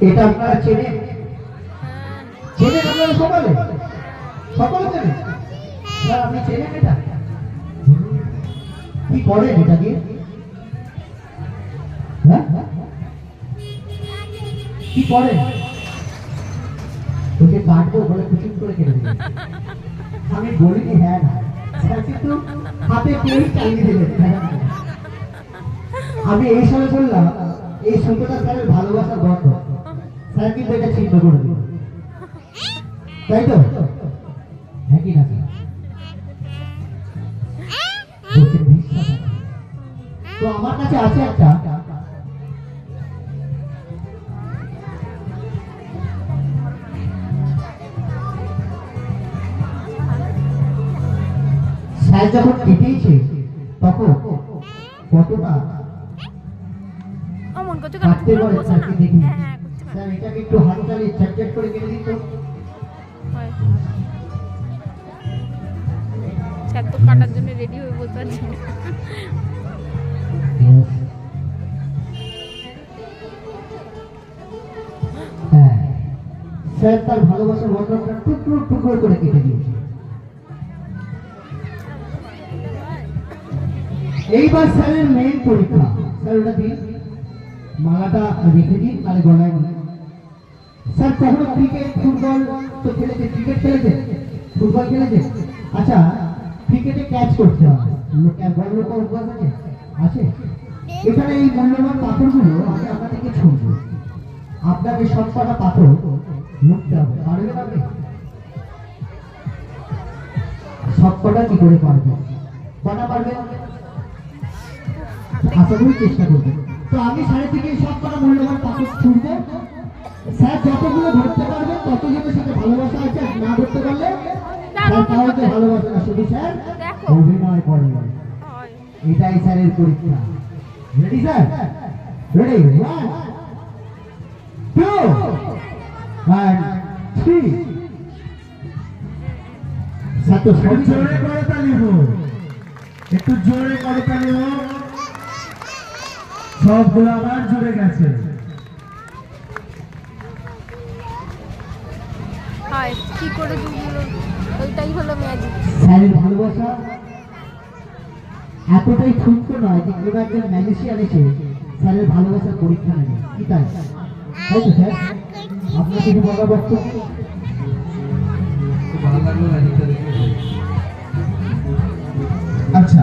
এটা আপনারা চেনেন? চেনেন আপনারা সকলে? সকলে চেনেন? স্যার আপনি চেনেন এটা? কি করেন এটা দিয়ে? হ্যাঁ কি করেন? ওকে কাটবো বলে কুচুম করে কেটে দিলেন। আমি বলিনি হ্যাঁ না, স্যার কিন্তু হাতে কেউই চালিয়ে দিলেন। আমি এই সময় বললাম এই সুতোটা স্যারের ভালোবাসার গন্ধ, স্যার কিন্তু এটা চিহ্ন করে দিল, তাই তো? হ্যাঁ কি না? তো আমার কাছে আছে একটা স্যার যখন কেটেছে তখন কতটা কাটতে পারে স্যারকে দেখি। স্যার এটাকে একটু হাত চালিয়ে চ্যাট করে কেটে দিত। স্যার তো কাটার জন্য রেডি হয়ে বসে আছে। হ্যাঁ স্যার তার ভালোবাসার বন্ধনটা টুকরো টুকরো করে কেটে দিয়েছে। এইবার স্যারের মেইন পরীক্ষা। স্যার ওটা দিন, মালাটা রেখে দিন, তাহলে গলায় গলায়। স্যার কখনো ক্রিকেট ফুটবল তো খেলেছে? ক্রিকেট খেলেছে, ফুটবল খেলেছে? আচ্ছা ক্রিকেটে ক্যাচ করতে হয়, বড় লোক অভ্যাস আছে? আছে? এখানে এই মূল্যবান পাথরগুলো আমি আপনাদেরকে ছুঁড়ব, আপনাকে সব কটা পাথর লুকতে হবে। পারবেন আপনি? সব কটা কি করে পারবেন? কটা পারবেন? আশা করি চেষ্টা করবেন। তো আমি সাড়ে থেকে সব কটা মূল্যবান পাথর ছুঁড়ব। স্যার যতগুলো ধরতে পারবেন ততজনের সাথে ভালোবাসা আছে, আর না ধরতে পারলে স্যার কাউকে ভালোবাসে না, শুধু স্যার অভিনয় করে। এটাই স্যারের পরীক্ষা। Ready sir? Ready? 1 2 and 3। Sir তো জোরে করে তালি হোক, একটু জোরে করে তালি হোক। সবগুলো আবার জুড়ে গেছে। হয় কি করে জুড়লো, ওইটাই হলো ম্যাজিক। স্যারের ভালোবাসা এতটাই ক্ষুদ্র নয় যে কেউ একজন ম্যাজিশিয়ান এসে স্যারের ভালোবাসার পরীক্ষা নেবে, কি তাই? তাই তো স্যার? আপনার কিছু বলার বক্তব্য? ভালো লাগলো ম্যাজিকটা দেখে। আচ্ছা